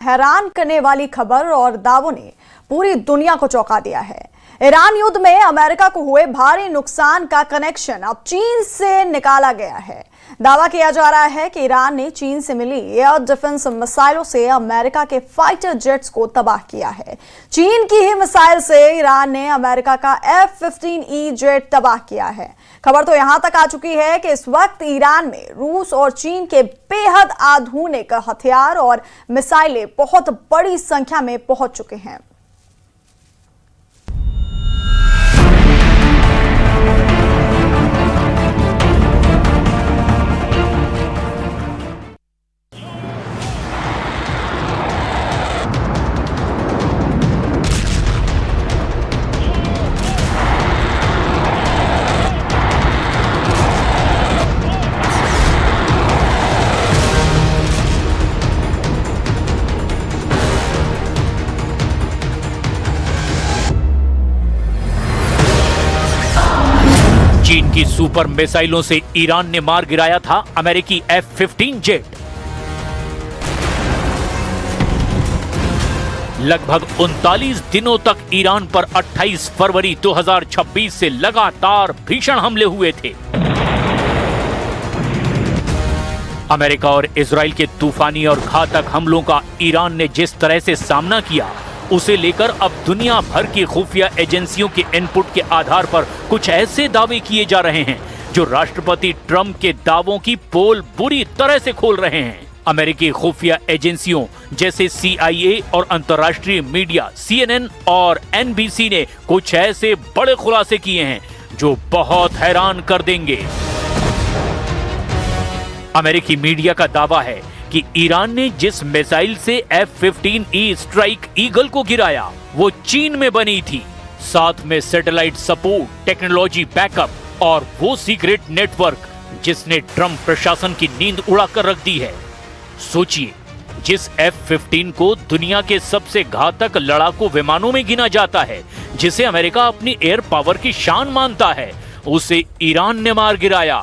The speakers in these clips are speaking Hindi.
हैरान करने वाली खबर और दावों ने पूरी दुनिया को चौंका दिया है। ईरान युद्ध में अमेरिका को हुए भारी नुकसान का कनेक्शन अब चीन से निकाला गया है। दावा किया जा रहा है कि ईरान ने चीन से मिली एयर डिफेंस मिसाइलों से अमेरिका के फाइटर जेट्स को तबाह किया है। चीन की ही मिसाइल से ईरान ने अमेरिका का F-15E जेट तबाह किया है। खबर तो यहां तक आ चुकी है कि इस वक्त ईरान में रूस और चीन के बेहद आधुनिक हथियार और मिसाइलें बहुत बड़ी संख्या में पहुंच चुके हैं। चीन की सुपर मिसाइलों से ईरान ने मार गिराया था अमेरिकी F-15 जेट। लगभग 39 दिनों तक ईरान पर 28 फरवरी 2026 से लगातार भीषण हमले हुए थे। अमेरिका और इजराइल के तूफानी और घातक हमलों का ईरान ने जिस तरह से सामना किया, उसे लेकर अब दुनिया भर की खुफिया एजेंसियों के इनपुट के आधार पर कुछ ऐसे दावे किए जा रहे हैं जो राष्ट्रपति ट्रंप के दावों की पोल बुरी तरह से खोल रहे हैं। अमेरिकी खुफिया एजेंसियों जैसे CIA और अंतर्राष्ट्रीय मीडिया CNN और NBC ने कुछ ऐसे बड़े खुलासे किए हैं जो बहुत हैरान कर देंगे। अमेरिकी मीडिया का दावा है कि ईरान ने जिस मिसाइल से F-15E स्ट्राइक ईगल को गिराया वो चीन में बनी थी। साथ में सैटेलाइट सपोर्ट, टेक्नोलॉजी बैकअप और वो सीक्रेट नेटवर्क जिसने ट्रंप प्रशासन की नींद उड़ाकर रख दी है। सोचिए, जिस F-15 को दुनिया के सबसे घातक लड़ाकू विमानों में गिना जाता है, जिसे अमेरिका अपनी एयर पावर की शान मानता है, उसे ईरान ने मार गिराया।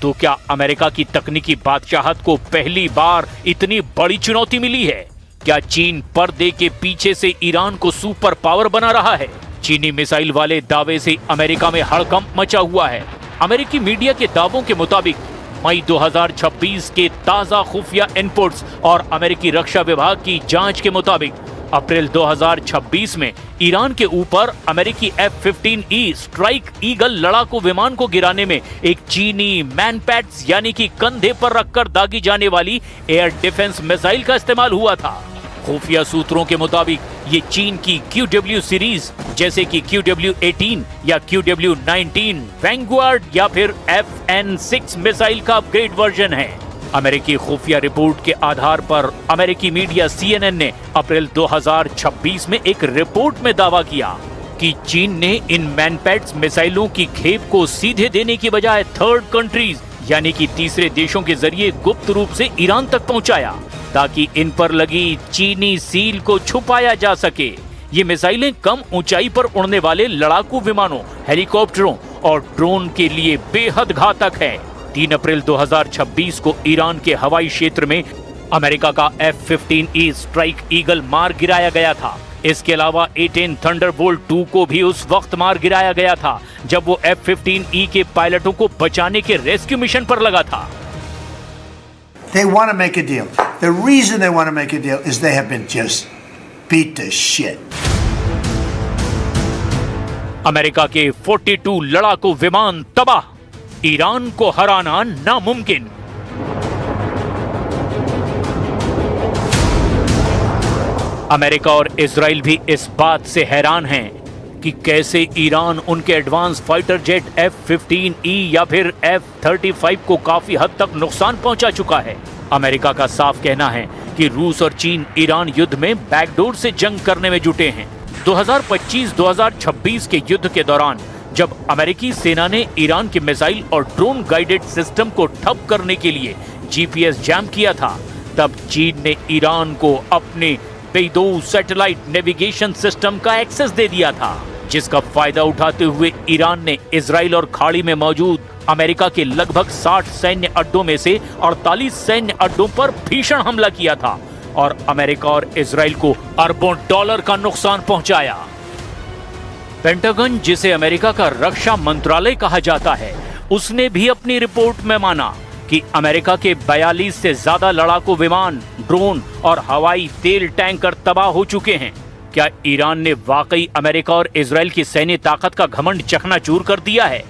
तो क्या अमेरिका की तकनीकी बादशाहत को पहली बार इतनी बड़ी चुनौती मिली है? क्या चीन पर्दे के पीछे से ईरान को सुपर पावर बना रहा है? चीनी मिसाइल वाले दावे से अमेरिका में हड़कंप मचा हुआ है। अमेरिकी मीडिया के दावों के मुताबिक मई 2026 के ताजा खुफिया इनपुट्स और अमेरिकी रक्षा विभाग की जांच के मुताबिक अप्रैल 2026 में ईरान के ऊपर अमेरिकी F-15E स्ट्राइक ईगल लड़ाकू विमान को गिराने में एक चीनी मैनपैड्स यानी कि कंधे पर रखकर दागी जाने वाली एयर डिफेंस मिसाइल का इस्तेमाल हुआ था। खुफिया सूत्रों के मुताबिक ये चीन की QW सीरीज जैसे कि QW-18 या QW-19 वैंगगार्ड या फिर FN-6 मिसाइल का अपग्रेड वर्जन है। अमेरिकी खुफिया रिपोर्ट के आधार पर अमेरिकी मीडिया CNN ने अप्रैल 2026 में एक रिपोर्ट में दावा किया कि चीन ने इन मैनपैड्स मिसाइलों की खेप को सीधे देने की बजाय थर्ड कंट्रीज यानी कि तीसरे देशों के जरिए गुप्त रूप से ईरान तक पहुंचाया ताकि इन पर लगी चीनी सील को छुपाया जा सके। ये मिसाइलें कम ऊंचाई पर उड़ने वाले लड़ाकू विमानों, हेलीकॉप्टरों और ड्रोन के लिए बेहद घातक है। 3 अप्रैल 2026 को ईरान के हवाई क्षेत्र में अमेरिका का F-15E स्ट्राइक ईगल मार गिराया गया था। इसके अलावा A-10 थंडरबोल्ट 2 को भी उस वक्त मार गिराया गया था जब वो F-15E के पायलटों को बचाने के रेस्क्यू मिशन पर लगा था। They want to make a deal. The reason they want to make a deal is they have been just beat to shit. America के 42 लड़ाकू विमान तबाह, ईरान को हराना नामुमकिन। अमेरिका और इजराइल भी इस बात से हैरान हैं कि कैसे ईरान उनके एडवांस फाइटर जेट F-15E या फिर F-35 को काफी हद तक नुकसान पहुंचा चुका है। अमेरिका का साफ कहना है कि रूस और चीन ईरान युद्ध में बैकडोर से जंग करने में जुटे हैं। 2025-2026 के युद्ध के दौरान जब अमेरिकी सेना ने ईरान के मिसाइल और ड्रोन गाइडेड सिस्टम को ठप करने के लिए GPS जैम किया था, तब चीन ने ईरान को अपने बेदो सैटेलाइट नेविगेशन सिस्टम का एक्सेस दे दिया था, जिसका फायदा उठाते हुए ईरान ने इजराइल और खाड़ी में मौजूद अमेरिका के लगभग 60 सैन्य अड्डों में से 48 सैन्य अड्डों पर भीषण हमला किया था और अमेरिका और इजराइल को अरबों डॉलर का नुकसान पहुंचाया। पेंटागन, जिसे अमेरिका का रक्षा मंत्रालय कहा जाता है, उसने भी अपनी रिपोर्ट में माना कि अमेरिका के 42 से ज्यादा लड़ाकू विमान, ड्रोन और हवाई तेल टैंकर तबाह हो चुके हैं। क्या ईरान ने वाकई अमेरिका और इजराइल की सैन्य ताकत का घमंड चकनाचूर कर दिया है?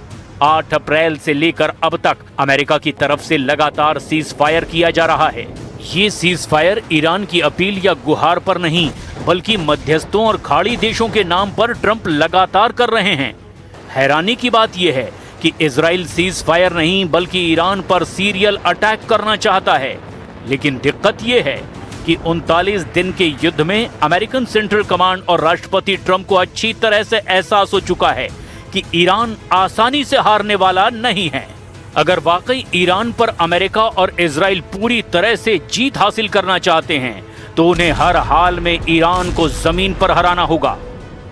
8 अप्रैल से लेकर अब तक अमेरिका की तरफ से लगातार सीज फायर किया जा रहा है। ये सीज फायर ईरान की अपील या गुहार पर नहीं, बल्कि मध्यस्थों और खाड़ी देशों के नाम पर ट्रंप लगातार कर रहे हैं। हैरानी की बात यह है कि इजराइल सीज फायर नहीं बल्कि ईरान पर सीरियल अटैक करना चाहता है। लेकिन दिक्कत यह है कि 39 दिन के युद्ध में अमेरिकन सेंट्रल कमांड और राष्ट्रपति ट्रंप को अच्छी तरह से एहसास हो चुका है कि ईरान आसानी से हारने वाला नहीं है। अगर वाकई ईरान पर अमेरिका और इजराइल पूरी तरह से जीत हासिल करना चाहते हैं तो उन्हें हर हाल में ईरान को जमीन पर हराना होगा।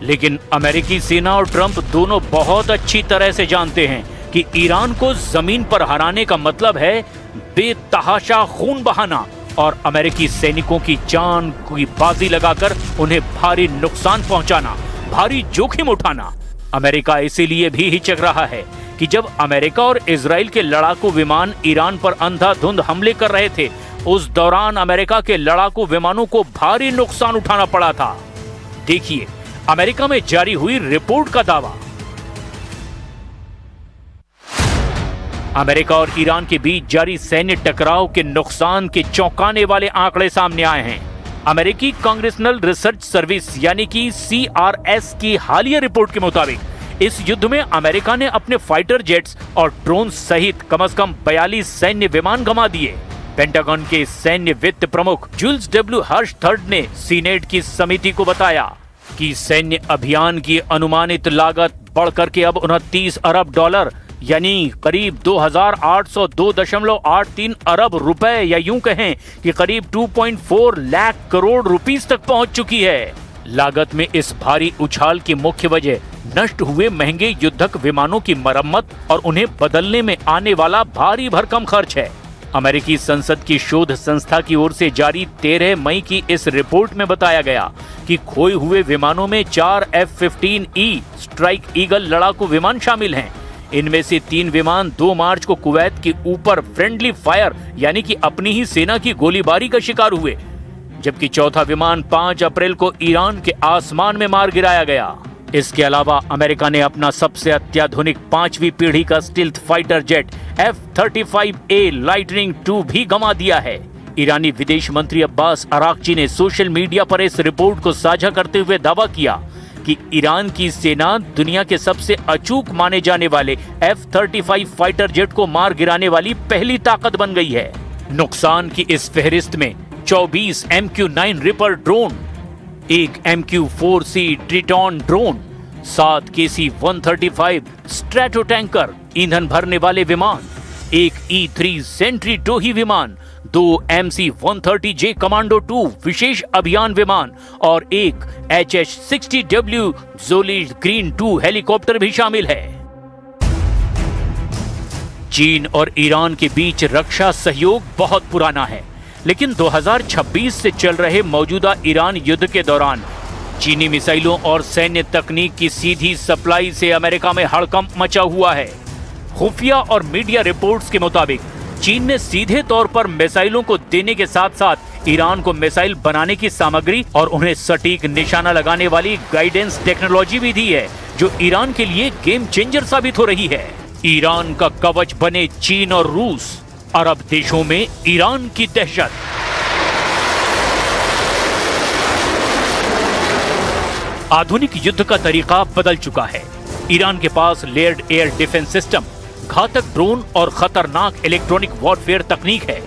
लेकिन अमेरिकी सेना और ट्रंप दोनों बहुत अच्छी तरह से जानते हैं कि ईरान को जमीन पर हराने का मतलब है बेतहाशा खून बहाना और अमेरिकी सैनिकों की जान की बाजी लगाकर उन्हें भारी नुकसान पहुंचाना, भारी जोखिम उठाना। अमेरिका इसीलिए भी हिचक रहा है कि जब अमेरिका और इजराइल के लड़ाकू विमान ईरान पर अंधाधुंध हमले कर रहे थे, उस दौरान अमेरिका के लड़ाकू विमानों को भारी नुकसान उठाना पड़ा था। देखिए अमेरिका में जारी हुई रिपोर्ट का दावा। अमेरिका और ईरान के बीच जारी सैन्य टकराव के नुकसान के चौंकाने वाले आंकड़े सामने आए हैं। अमेरिकी कांग्रेसनल रिसर्च सर्विस यानी कि CRS की हालिया रिपोर्ट के मुताबिक इस युद्ध में अमेरिका ने अपने फाइटर जेट्स और ड्रोन सहित कम से कम 42 सैन्य विमान गंवा दिए। पेंटागन के सैन्य वित्त प्रमुख जुल्स W. हर्ष III ने सीनेट की समिति को बताया कि सैन्य अभियान की अनुमानित लागत बढ़कर के अब 29 अरब डॉलर यानी करीब 2802.83 अरब रुपए या यूं कहें कि करीब 2.4 लाख करोड़ रुपीस तक पहुंच चुकी है। लागत में इस भारी उछाल की मुख्य वजह नष्ट हुए महंगे युद्धक विमानों की मरम्मत और उन्हें बदलने में आने वाला भारी भरकम खर्च है। अमेरिकी संसद की शोध संस्था की ओर से जारी 13 मई की इस रिपोर्ट में बताया गया कि खोए हुए विमानों में 4 F-15E स्ट्राइक ईगल लड़ाकू विमान शामिल हैं। इनमें से 3 विमान 2 मार्च को कुवैत के ऊपर फ्रेंडली फायर यानी कि अपनी ही सेना की गोलीबारी का शिकार हुए, जबकि चौथा विमान 5 अप्रैल को ईरान के आसमान में मार गिराया गया। इसके अलावा अमेरिका ने अपना सबसे अत्याधुनिक 5वीं पीढ़ी का stealth fighter jet F-35A lightning II भी गंवा दिया है। ईरानी विदेश मंत्री अब्बास अराक्ची ने सोशल मीडिया पर इस रिपोर्ट को साझा करते हुए दावा किया कि ईरान की सेना दुनिया के सबसे अचूक माने जाने वाले F-35 फाइटर जेट को मार गिराने वाली पहली ताकत बन गई है। नुकसान की इस फहरिस्त में 24 MQ-9 Reaper drone, 1 MQ-4C Triton drone, 7 KC-135 Stratotanker ईंधन भरने वाले विमान, 1 E-3 सेंट्री टोही विमान, 2 MC-130J कमांडो 2 विशेष अभियान विमान और 1 HH-60W ज़ोलिड ग्रीन 2 हेलीकॉप्टर भी शामिल है। चीन और ईरान के बीच रक्षा सहयोग बहुत पुराना है, लेकिन 2026 से चल रहे मौजूदा ईरान युद्ध के दौरान चीनी मिसाइलों और सैन्य तकनीक की सीधी सप्लाई से अमेरिका में हड़कंप मचा हुआ है। खुफिया और मीडिया रिपोर्ट्स के मुताबिक चीन ने सीधे तौर पर मिसाइलों को देने के साथ साथ ईरान को मिसाइल बनाने की सामग्री और उन्हें सटीक निशाना लगाने वाली गाइडेंस टेक्नोलॉजी भी दी है, जो ईरान के लिए गेम चेंजर साबित हो रही है। ईरान का कवच बने चीन और रूस, अरब देशों में ईरान की दहशत। आधुनिक युद्ध का तरीका बदल चुका है। ईरान के पास लेयर्ड एयर डिफेंस सिस्टम, घातक ड्रोन और खतरनाक इलेक्ट्रॉनिक वॉरफेयर तकनीक है।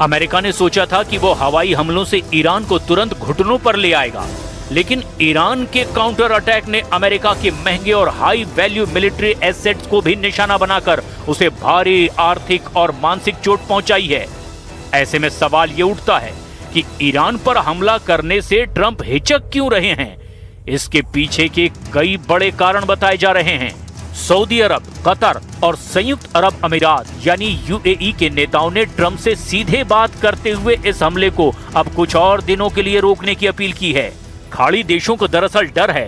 अमेरिका ने सोचा था कि वो हवाई हमलों से ईरान को तुरंत घुटनों पर ले आएगा, लेकिन ईरान के काउंटर अटैक ने अमेरिका के महंगे और हाई वैल्यू मिलिट्री एसेट्स को भी निशाना बनाकर उसे भारी आर्थिक और मानसिक चोट पहुंचाई है। ऐसे में सवाल ये उठता है कि ईरान पर हमला करने से ट्रंप हिचक क्यों रहे हैं? इसके पीछे के कई बड़े कारण बताए जा रहे हैं। सऊदी अरब, कतर और संयुक्त अरब अमीरात यानी यूएई के नेताओं ने ट्रंप से सीधे बात करते हुए इस हमले को अब कुछ और दिनों के लिए रोकने की अपील की है। खाड़ी देशों को दरअसल डर है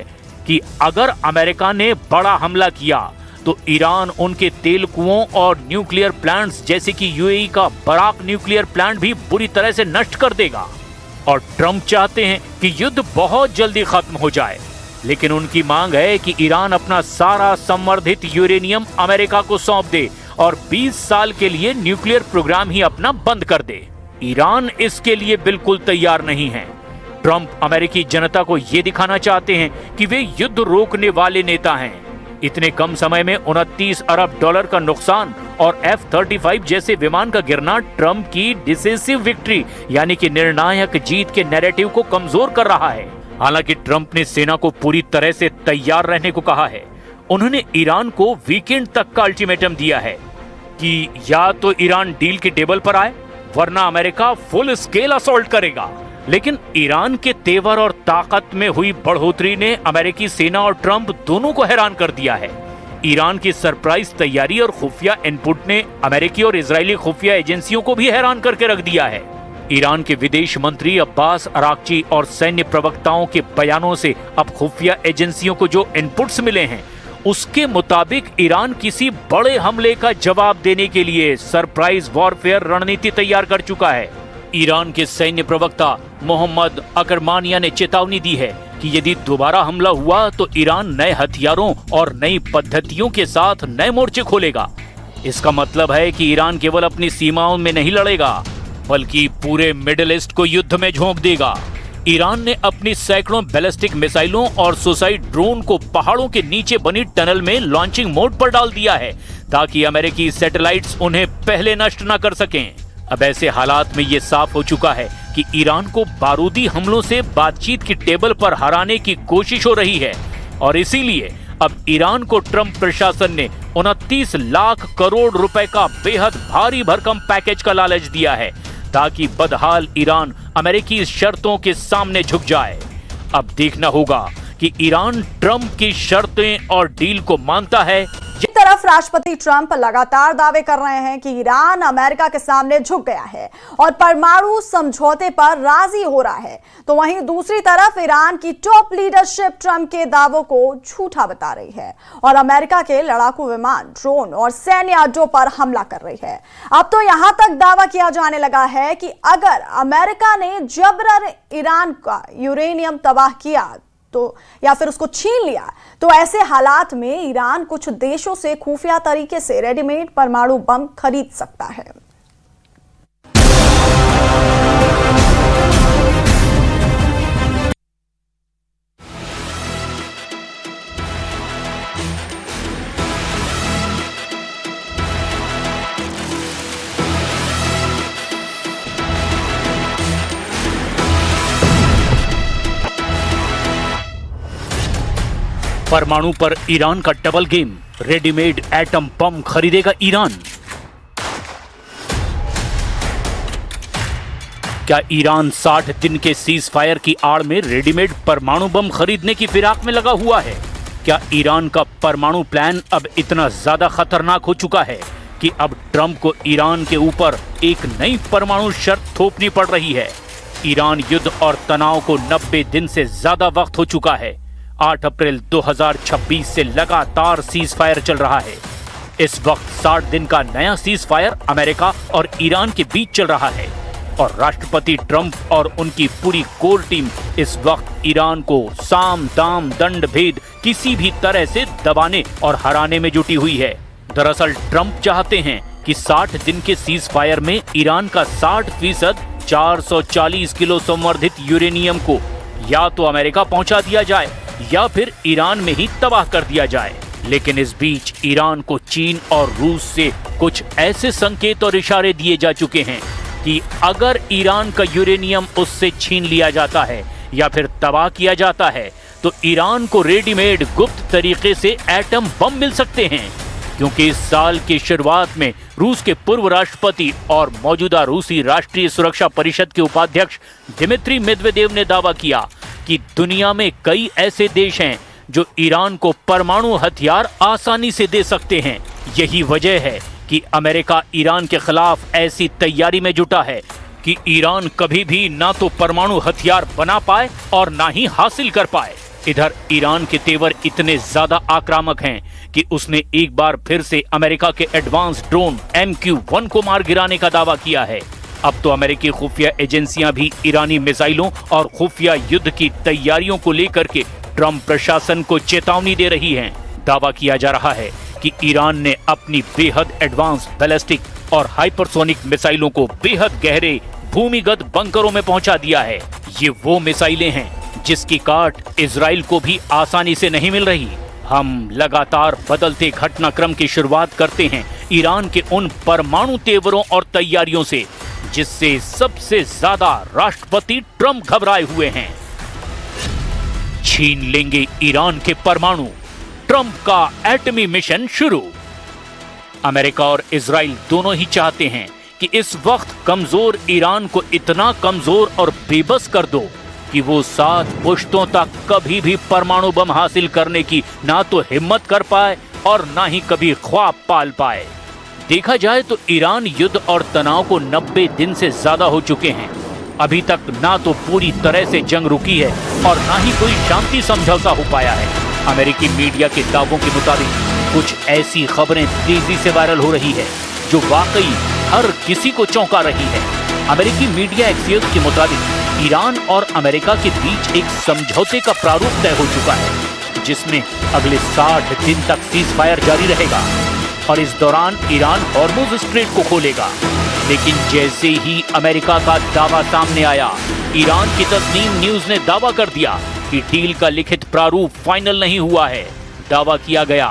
कि अगर अमेरिका ने बड़ा हमला किया तो ईरान उनके तेल कुओं और न्यूक्लियर प्लांट्स जैसे कि यूएई का बराक न्यूक्लियर प्लांट भी बुरी तरह से नष्ट कर देगा। और ट्रंप चाहते हैं कि युद्ध बहुत जल्दी खत्म हो जाए, लेकिन उनकी मांग है कि ईरान अपना सारा संवर्धित यूरेनियम अमेरिका को सौंप दे और 20 साल के लिए न्यूक्लियर प्रोग्राम ही अपना बंद कर दे। ईरान इसके लिए बिल्कुल तैयार नहीं है। ट्रंप अमेरिकी जनता को यह दिखाना चाहते हैं कि वे युद्ध रोकने वाले नेता हैं। इतने कम समय में 29 अरब डॉलर का नुकसान और F-35 जैसे विमान का गिरना ट्रंप की डिसिसिव विक्ट्री यानी कि निर्णायक जीत के नैरेटिव को कमजोर कर रहा है। हालांकि ट्रंप ने सेना को पूरी तरह से तैयार रहने को कहा है। उन्होंने ईरान को वीकेंड तक का अल्टीमेटम दिया है कि या तो ईरान डील के टेबल पर आए वरना अमेरिका फुल स्केल असॉल्ट करेगा। लेकिन ईरान के तेवर और ताकत में हुई बढ़ोतरी ने अमेरिकी सेना और ट्रंप दोनों को हैरान कर दिया है। ईरान की सरप्राइज तैयारी और खुफिया इनपुट ने अमेरिकी और इजरायली खुफिया एजेंसियों को भी हैरान करके रख दिया है। ईरान के विदेश मंत्री अब्बास अराक्ची और सैन्य प्रवक्ताओं के बयानों से अब खुफिया एजेंसियों को जो इनपुट्स मिले हैं उसके मुताबिक ईरान किसी बड़े हमले का जवाब देने के लिए सरप्राइज वॉरफेयर रणनीति तैयार कर चुका है। ईरान के सैन्य प्रवक्ता मोहम्मद अकरमानिया ने चेतावनी दी है कि यदि दोबारा हमला हुआ तो ईरान नए हथियारों और नई पद्धतियों के साथ नए मोर्चे खोलेगा। इसका मतलब है कि ईरान केवल अपनी सीमाओं में नहीं लड़ेगा बल्कि पूरे मिडिल ईस्ट को युद्ध में झोंक देगा। ईरान ने अपनी सैकड़ों बैलिस्टिक मिसाइलों और सुसाइड ड्रोन को पहाड़ों के नीचे बनी टनल में लॉन्चिंग मोड पर डाल दिया है ताकि अमेरिकी सैटेलाइट्स उन्हें पहले नष्ट न कर सकें। अब ऐसे हालात में ये साफ हो चुका है कि ईरान को बारूदी हमलों से बातचीत की टेबल पर हराने की कोशिश हो रही है और इसीलिए अब ईरान को ट्रंप प्रशासन ने 29 लाख करोड़ रुपए का बेहद भारी भरकम पैकेज का लालच दिया है ताकि बदहाल ईरान अमेरिकी शर्तों के सामने झुक जाए। अब देखना होगा कि ईरान ट्रंप की शर्तें और डील को मानता है। एक तरफ राष्ट्रपति ट्रंप लगातार दावे कर रहे हैं कि ईरान अमेरिका के सामने झुक गया है और परमाणु समझौते पर राजी हो रहा है, तो वहीं दूसरी तरफ ईरान की टॉप लीडरशिप ट्रंप के दावों को झूठा बता रही है और अमेरिका के लड़ाकू विमान, ड्रोन और सैन्य अड्डों पर हमला कर रही है। अब तो यहां तक दावा किया जाने लगा है कि अगर अमेरिका ने जबरन ईरान का यूरेनियम तबाह किया तो या फिर उसको छीन लिया तो ऐसे हालात में ईरान कुछ देशों से खुफिया तरीके से रेडीमेड परमाणु बम खरीद सकता है। परमाणु पर ईरान का double game, readymade atom bomb खरीदेगा ईरान। क्या ईरान 60 दिन के सीज फायर की आड़ में रेडीमेड परमाणु बम खरीदने की फिराक में लगा हुआ है? क्या ईरान का परमाणु प्लान अब इतना ज्यादा खतरनाक हो चुका है कि अब ट्रंप को ईरान के ऊपर एक नई परमाणु शर्त थोपनी पड़ रही है? ईरान युद्ध और तनाव को 90 दिन से ज्यादा वक्त हो चुका है। 8 अप्रैल 2026 से लगातार सीज फायर चल रहा है। इस वक्त 60 दिन का नया सीज फायर अमेरिका और ईरान के बीच चल रहा है और राष्ट्रपति ट्रंप और उनकी पूरी कोर टीम इस वक्त ईरान को साम दाम दंड भेद किसी भी तरह से दबाने और हराने में जुटी हुई है। दरअसल ट्रंप चाहते हैं कि 60 दिन के सीज फायर में ईरान का 60% 440 किलो संवर्धित यूरेनियम को या तो अमेरिका पहुंचा दिया जाए या फिर ईरान में ही तबाह कर दिया जाए। लेकिन इस बीच ईरान को चीन और रूस से कुछ ऐसे संकेत और इशारे दिए जा चुके हैं कि अगर ईरान का यूरेनियम उससे छीन लिया जाता है या फिर तबाह किया जाता है तो ईरान को रेडीमेड गुप्त तरीके से एटम बम मिल सकते हैं। क्योंकि इस साल की शुरुआत में रूस के पूर्व राष्ट्रपति और मौजूदा रूसी राष्ट्रीय सुरक्षा परिषद के उपाध्यक्ष दिमित्री मेदवेदेव ने दावा किया कि दुनिया में कई ऐसे देश हैं जो ईरान को परमाणु हथियार आसानी से दे सकते हैं। यही वजह है कि अमेरिका ईरान के खिलाफ ऐसी तैयारी में जुटा है कि ईरान कभी भी ना तो परमाणु हथियार बना पाए और ना ही हासिल कर पाए। इधर ईरान के तेवर इतने ज्यादा आक्रामक हैं कि उसने एक बार फिर से अमेरिका के एडवांस ड्रोन MQ-1 को मार गिराने का दावा किया है। अब तो अमेरिकी खुफिया एजेंसियां भी ईरानी मिसाइलों और खुफिया युद्ध की तैयारियों को लेकर के ट्रंप प्रशासन को चेतावनी दे रही हैं। दावा किया जा रहा है कि ईरान ने अपनी बेहद एडवांस बैलिस्टिक और हाइपरसोनिक मिसाइलों को बेहद गहरे भूमिगत बंकरों में पहुंचा दिया है। ये वो मिसाइलें हैं जिसकी काट इजराइल को भी आसानी से नहीं मिल रही। हम लगातार बदलते घटनाक्रम की शुरुआत करते हैं ईरान के उन परमाणु तेवरों और तैयारियों से जिससे सबसे ज्यादा राष्ट्रपति ट्रंप घबराए हुए हैं। छीन लेंगे ईरान के परमाणु, ट्रंप का एटमी मिशन शुरू। अमेरिका और इजराइल दोनों ही चाहते हैं कि इस वक्त कमजोर ईरान को इतना कमजोर और बेबस कर दो कि वो 7 पुश्तों तक कभी भी परमाणु बम हासिल करने की ना तो हिम्मत कर पाए और ना ही कभी ख्वाब पाल पाए। देखा जाए तो ईरान युद्ध और तनाव को 90 दिन से ज्यादा हो चुके हैं। अभी तक ना तो पूरी तरह से जंग रुकी है और ना ही कोई शांति समझौता हो पाया है। अमेरिकी मीडिया के दावों के मुताबिक कुछ ऐसी खबरें तेजी से वायरल हो रही है जो वाकई हर किसी को चौंका रही है। अमेरिकी मीडिया एक्सियोस के मुताबिक ईरान और अमेरिका के बीच एक समझौते का प्रारूप तय हो चुका है जिसमें अगले 60 दिन तक सीजफायर जारी रहेगा और इस दौरान ईरान हॉर्मुज स्ट्रेट को खोलेगा। लेकिन जैसे ही अमेरिका का दावा सामने आया, ईरान की तस्नीम न्यूज ने दावा कर दिया कि डील का लिखित प्रारूप फाइनल नहीं हुआ है। दावा किया गया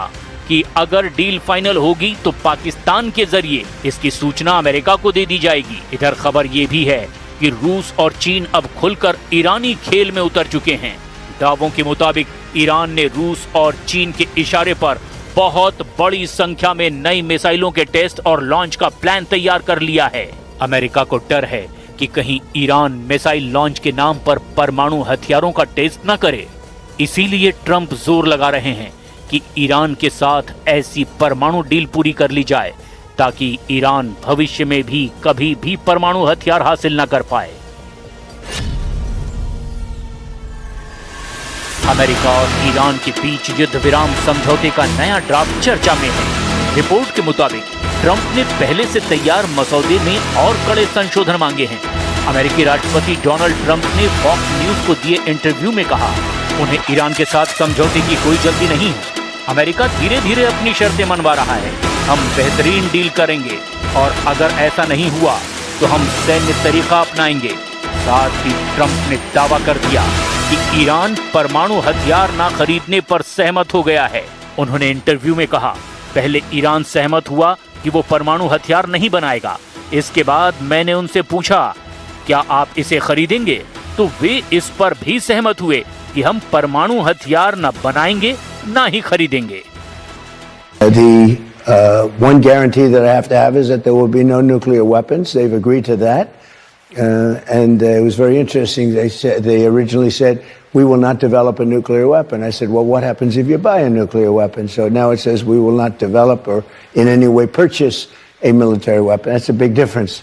कि अगर डील फाइनल होगी तो पाकिस्तान के जरिए इसकी सूचना अमेरिका को दे दी जाएगी। इधर खबर ये भी है कि रूस और चीन अब खुलकर ईरानी खेल में उतर चुके हैं। दावों के मुताबिक ईरान ने रूस और चीन के इशारे पर बहुत बड़ी संख्या में नई मिसाइलों के टेस्ट और लॉन्च का प्लान तैयार कर लिया है। अमेरिका को डर है कि कहीं ईरान मिसाइल लॉन्च के नाम पर परमाणु हथियारों का टेस्ट न करे। इसीलिए ट्रंप जोर लगा रहे हैं कि ईरान के साथ ऐसी परमाणु डील पूरी कर ली जाए ताकि ईरान भविष्य में भी कभी भी परमाणु हथियार हासिल न कर पाए। अमेरिका और ईरान के बीच युद्ध विराम समझौते का नया ड्राफ्ट चर्चा में है। रिपोर्ट के मुताबिक ट्रंप ने पहले से तैयार मसौदे में और कड़े संशोधन मांगे हैं। अमेरिकी राष्ट्रपति डोनाल्ड ट्रंप ने फॉक्स न्यूज को दिए इंटरव्यू में कहा उन्हें ईरान के साथ समझौते की कोई जल्दी नहीं है। अमेरिका धीरे धीरे अपनी शर्तें मनवा रहा है। हम बेहतरीन डील करेंगे और अगर ऐसा नहीं हुआ तो हम सैन्य तरीका अपनाएंगे। साथ ही ट्रंप ने दावा कर दिया कि ईरान परमाणु हथियार ना खरीदने पर सहमत हो गया है। उन्होंने इंटरव्यू में कहा, पहले ईरान सहमत हुआ कि वो परमाणु हथियार नहीं बनाएगा। इसके बाद मैंने उनसे पूछा क्या आप इसे खरीदेंगे, तो वे इस पर भी सहमत हुए कि हम परमाणु हथियार न बनाएंगे ना ही खरीदेंगे। One guarantee that I have to have is that there will be no nuclear weapons. They've agreed to that. And it was very interesting. They originally said, we will not develop a nuclear weapon. I said, well, what happens if you buy a nuclear weapon? So now it says we will not develop or in any way purchase a military weapon. That's a big difference.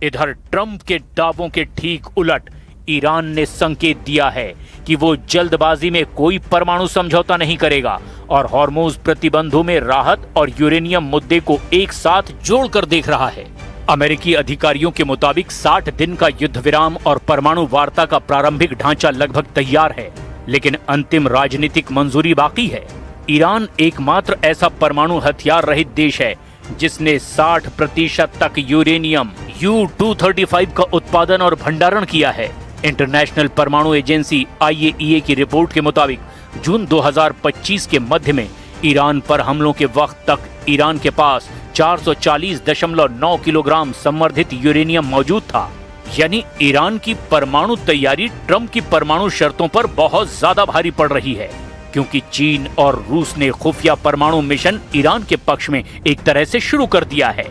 इधर ट्रंप के दावों के ठीक उलट ईरान ने संकेत दिया है कि वो जल्दबाजी में कोई परमाणु समझौता नहीं करेगा और हॉर्मुज प्रतिबंधों में राहत और यूरेनियम मुद्दे को एक साथ जोड़कर देख रहा है। अमेरिकी अधिकारियों के मुताबिक 60 दिन का युद्ध विराम और परमाणु वार्ता का प्रारंभिक ढांचा लगभग तैयार है, लेकिन अंतिम राजनीतिक मंजूरी बाकी है। ईरान एकमात्र ऐसा परमाणु हथियार रहित देश है जिसने 60% तक यूरेनियम U-235 का उत्पादन और भंडारण किया है। इंटरनेशनल परमाणु एजेंसी IAEA की रिपोर्ट के मुताबिक जून 2025 के मध्य में ईरान पर हमलों के वक्त तक ईरान के पास 440.9 किलोग्राम संवर्धित यूरेनियम मौजूद था। यानी ईरान की परमाणु तैयारी ट्रंप की परमाणु शर्तों पर बहुत ज्यादा भारी पड़ रही है, क्योंकि चीन और रूस ने खुफिया परमाणु मिशन ईरान के पक्ष में एक तरह से शुरू कर दिया है।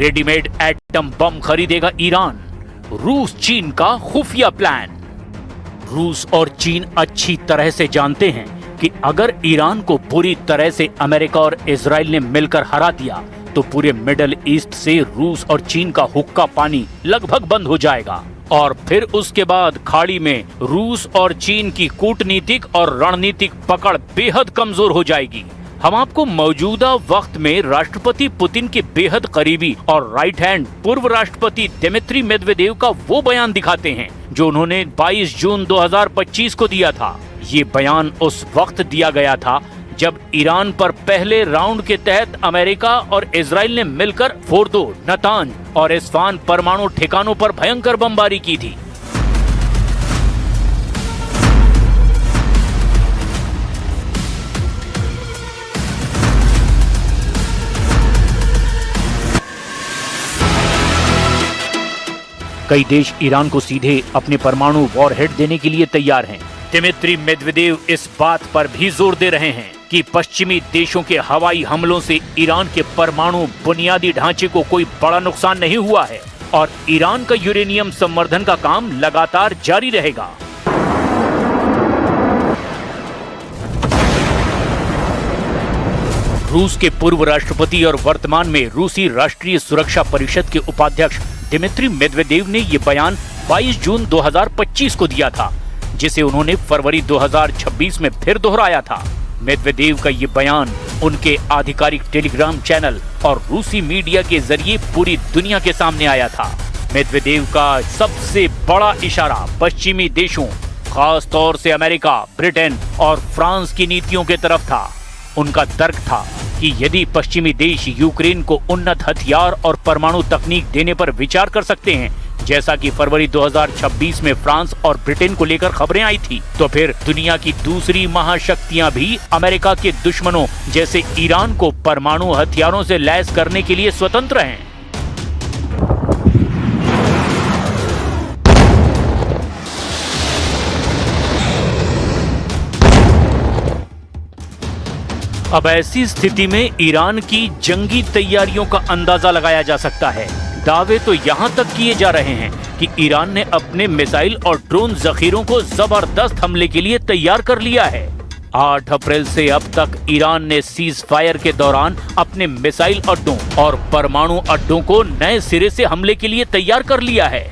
रेडीमेड एटम बम खरीदेगा ईरान, रूस चीन का खुफिया प्लान। रूस और चीन अच्छी तरह से जानते हैं कि अगर ईरान को पूरी तरह से अमेरिका और इजराइल ने मिलकर हरा दिया तो पूरे मिडल ईस्ट से रूस और चीन का हुक्का पानी लगभग बंद हो जाएगा और फिर उसके बाद खाड़ी में रूस और चीन की कूटनीतिक और रणनीतिक पकड़ बेहद कमजोर हो जाएगी। हम आपको मौजूदा वक्त में राष्ट्रपति पुतिन के बेहद करीबी और राइट हैंड पूर्व राष्ट्रपति दिमित्री मेदवेदेव का वो बयान दिखाते हैं जो उन्होंने 22 जून 2025 को दिया था। ये बयान उस वक्त दिया गया था जब ईरान पर पहले राउंड के तहत अमेरिका और इजराइल ने मिलकर फोर्दो, नतांज और इस्फान परमाणु ठिकानों पर भयंकर बमबारी की थी। कई देश ईरान को सीधे अपने परमाणु वॉरहेड देने के लिए तैयार हैं। दिमित्री मेदवेदेव इस बात पर भी जोर दे रहे हैं कि पश्चिमी देशों के हवाई हमलों से ईरान के परमाणु बुनियादी ढांचे को कोई बड़ा नुकसान नहीं हुआ है और ईरान का यूरेनियम संवर्धन का काम लगातार जारी रहेगा। रूस के पूर्व राष्ट्रपति और वर्तमान में रूसी राष्ट्रीय सुरक्षा परिषद के उपाध्यक्ष दिमित्री मेदवेदेव ने ये बयान 22 जून 2025 को दिया था, जिसे उन्होंने फरवरी 2026 में फिर दोहराया था। मेदवेदेव का ये बयान उनके आधिकारिक टेलीग्राम चैनल और रूसी मीडिया के जरिए पूरी दुनिया के सामने आया था। मेदवेदेव का सबसे बड़ा इशारा पश्चिमी देशों, खास तौर से अमेरिका, ब्रिटेन और फ्रांस की नीतियों के तरफ था। उनका तर्क था कि यदि पश्चिमी देश यूक्रेन को उन्नत हथियार और परमाणु तकनीक देने पर विचार कर सकते हैं, जैसा कि फरवरी 2026 में फ्रांस और ब्रिटेन को लेकर खबरें आई थी, तो फिर दुनिया की दूसरी महाशक्तियां भी अमेरिका के दुश्मनों जैसे ईरान को परमाणु हथियारों से लैस करने के लिए स्वतंत्र हैं। अब ऐसी स्थिति में ईरान की जंगी तैयारियों का अंदाजा लगाया जा सकता है। दावे तो यहां तक किए जा रहे हैं कि ईरान ने अपने मिसाइल और ड्रोन जखीरों को जबरदस्त हमले के लिए तैयार कर लिया है। 8 अप्रैल से अब तक ईरान ने सीज फायर के दौरान अपने मिसाइल अड्डों और परमाणु अड्डों को नए सिरे से हमले के लिए तैयार कर लिया है।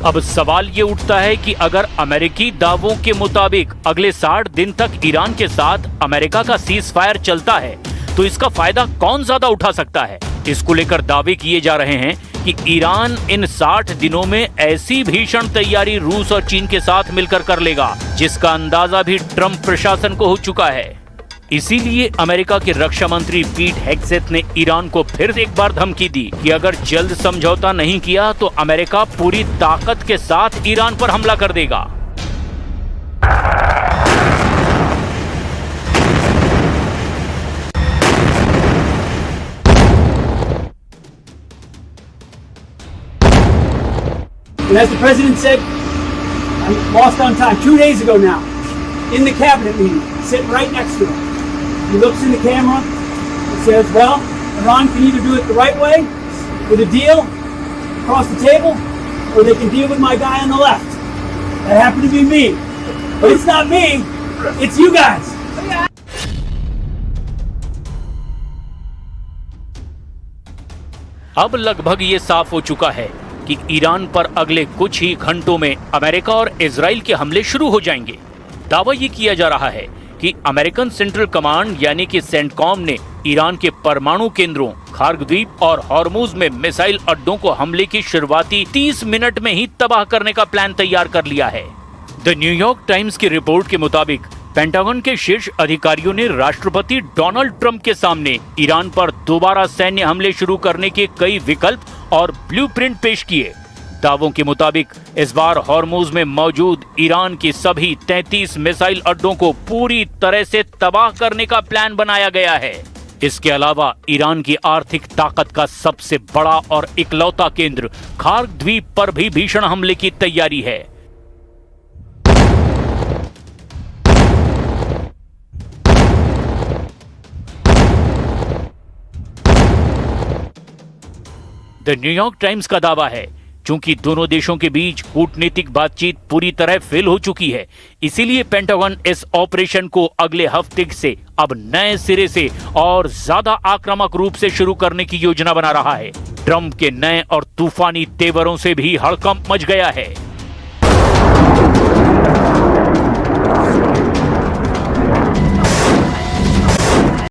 अब सवाल ये उठता है कि अगर अमेरिकी दावों के मुताबिक अगले 60 दिन तक ईरान के साथ अमेरिका का सीज फायर चलता है तो इसका फायदा कौन ज्यादा उठा सकता है। इसको लेकर दावे किए जा रहे हैं कि ईरान इन 60 दिनों में ऐसी भीषण तैयारी रूस और चीन के साथ मिलकर कर लेगा जिसका अंदाजा भी ट्रंप प्रशासन को हो चुका है। इसीलिए अमेरिका के रक्षा मंत्री पीट हेग्सेथ ने ईरान को फिर एक बार धमकी दी कि अगर जल्द समझौता नहीं किया तो अमेरिका पूरी ताकत के साथ ईरान पर हमला कर देगा। And as the president said, I'm lost on time, 2 days ago now, in the cabinet meeting, sitting right next to him. He looks in the camera and says, well, Iran can either do it the right way, with a deal across the table, or they can deal with my guy on the left. That happened to be me. But it's not me, it's you guys. अब लगभग ये साफ हो चुका है कि ईरान पर अगले कुछ ही घंटों में अमेरिका और इजराइल के हमले शुरू हो जाएंगे। दावा ये किया जा रहा है कि अमेरिकन सेंट्रल कमांड यानी कि सेंटकॉम ने ईरान के परमाणु केंद्रों, खार्ग द्वीप और हॉर्मुज में मिसाइल अड्डों को हमले की शुरुआती 30 मिनट में ही तबाह करने का प्लान तैयार कर लिया है। द न्यूयॉर्क टाइम्स की रिपोर्ट के मुताबिक पेंटागन के शीर्ष अधिकारियों ने राष्ट्रपति डोनाल्ड ट्रंप के सामने ईरान पर दोबारा सैन्य हमले शुरू करने के कई विकल्प और ब्लूप्रिंट पेश किए। दावों के मुताबिक इस बार हॉर्मुज में मौजूद ईरान की सभी 33 मिसाइल अड्डों को पूरी तरह से तबाह करने का प्लान बनाया गया है। इसके अलावा ईरान की आर्थिक ताकत का सबसे बड़ा और इकलौता केंद्र खार्क द्वीप पर भी भीषण हमले की तैयारी है। द न्यूयॉर्क टाइम्स का दावा है, चूंकि दोनों देशों के बीच कूटनीतिक बातचीत पूरी तरह फेल हो चुकी है, इसीलिए पेंटागन इस ऑपरेशन को अगले हफ्ते से अब नए सिरे से और ज्यादा आक्रामक रूप से शुरू करने की योजना बना रहा है। ट्रंप के नए और तूफानी तेवरों से भी हड़कंप मच गया है।